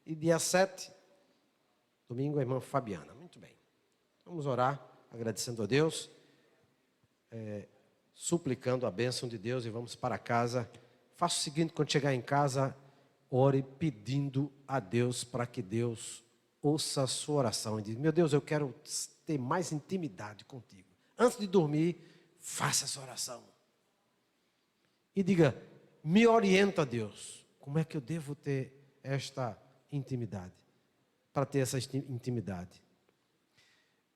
E dia 7, domingo, a irmã Fabiana. Muito bem. Vamos orar, agradecendo a Deus, suplicando a bênção de Deus e vamos para casa. Faça o seguinte, quando chegar em casa, ore pedindo a Deus para que Deus ouça a sua oração e diz: meu Deus, eu quero ter mais intimidade contigo. Antes de dormir, faça essa oração. E diga: me orienta, Deus, como é que eu devo ter esta intimidade? Para ter essa intimidade.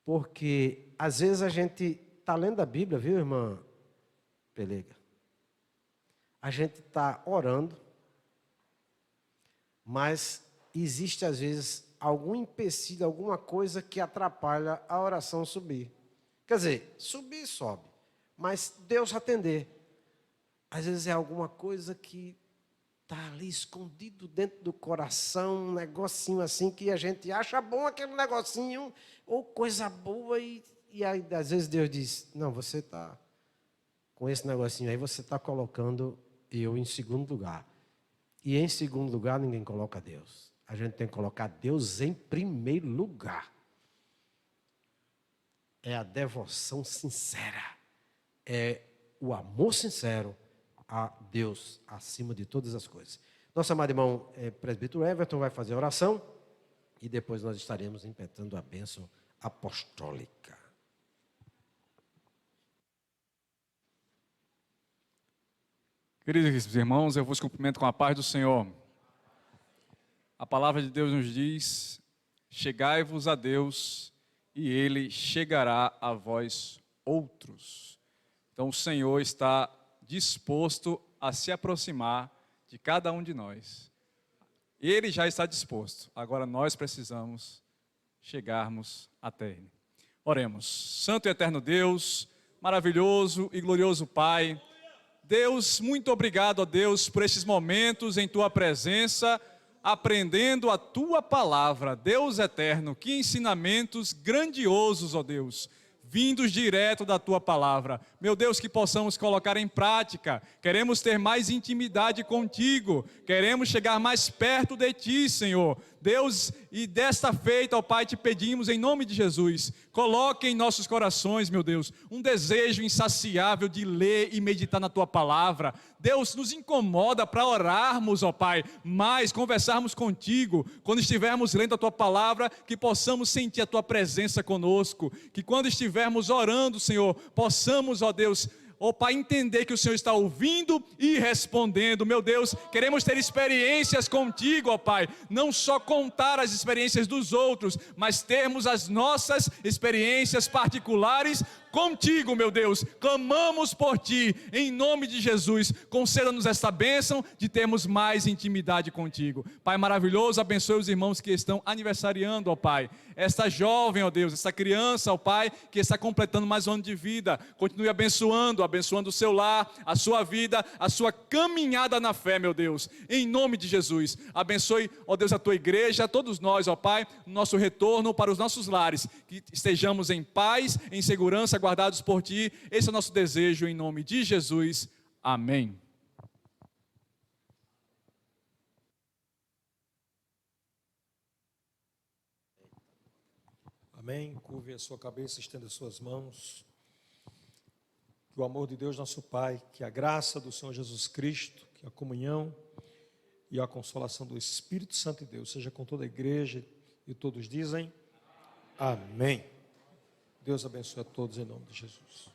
Porque às vezes a gente está lendo a Bíblia, viu, irmã Pelega? A gente está orando, mas existe às vezes algum empecilho, alguma coisa que atrapalha a oração subir. Quer dizer, subir sobe, mas Deus atender. Às vezes é alguma coisa que está ali escondido dentro do coração, um negocinho assim que a gente acha bom aquele negocinho, ou coisa boa, e aí às vezes Deus diz: não, você está com esse negocinho aí, você está colocando eu em segundo lugar. E em segundo lugar ninguém coloca Deus. A gente tem que colocar Deus em primeiro lugar. É a devoção sincera, é o amor sincero a Deus acima de todas as coisas. Nosso amado irmão presbítero Everton vai fazer a oração e depois nós estaremos impetrando a bênção apostólica. Queridos irmãos, eu vos cumprimento com a paz do Senhor. A palavra de Deus nos diz: chegai-vos a Deus e Ele chegará a vós outros. Então o Senhor está disposto a se aproximar de cada um de nós. Ele já está disposto, agora nós precisamos chegarmos até Ele. Oremos. Santo e eterno Deus, maravilhoso e glorioso Pai, Deus, muito obrigado, ó Deus, por estes momentos em Tua presença, aprendendo a Tua palavra. Deus eterno, que ensinamentos grandiosos, ó Deus, vindos direto da Tua palavra. Meu Deus, que possamos colocar em prática. Queremos ter mais intimidade contigo. Queremos chegar mais perto de Ti, Senhor. Deus, e desta feita, ó Pai, te pedimos em nome de Jesus, coloque em nossos corações, meu Deus, um desejo insaciável de ler e meditar na Tua palavra. Deus, nos incomoda para orarmos, ó Pai, mais conversarmos contigo, quando estivermos lendo a Tua palavra, que possamos sentir a Tua presença conosco, que quando estivermos orando, Senhor, possamos, ó Deus, ó Pai, entender que o Senhor está ouvindo e respondendo. Meu Deus, queremos ter experiências contigo, ó Pai, não só contar as experiências dos outros, mas termos as nossas experiências particulares contigo, meu Deus. Clamamos por ti, em nome de Jesus. Conceda-nos esta bênção de termos mais intimidade contigo. Pai maravilhoso, abençoe os irmãos que estão aniversariando, ó Pai. Esta jovem, ó Deus, esta criança, ó Pai, que está completando mais um ano de vida. Continue abençoando o seu lar, a sua vida, a sua caminhada na fé, meu Deus. Em nome de Jesus. Abençoe, ó Deus, a tua igreja, a todos nós, ó Pai, no nosso retorno para os nossos lares. Que estejamos em paz, em segurança, guardados por ti. Esse é o nosso desejo, em nome de Jesus. Amém. Amém. Curve a sua cabeça, estenda as suas mãos. Que o amor de Deus, nosso Pai, que a graça do Senhor Jesus Cristo, que a comunhão e a consolação do Espírito Santo de Deus seja com toda a igreja, e todos dizem amém. Deus abençoe a todos em nome de Jesus.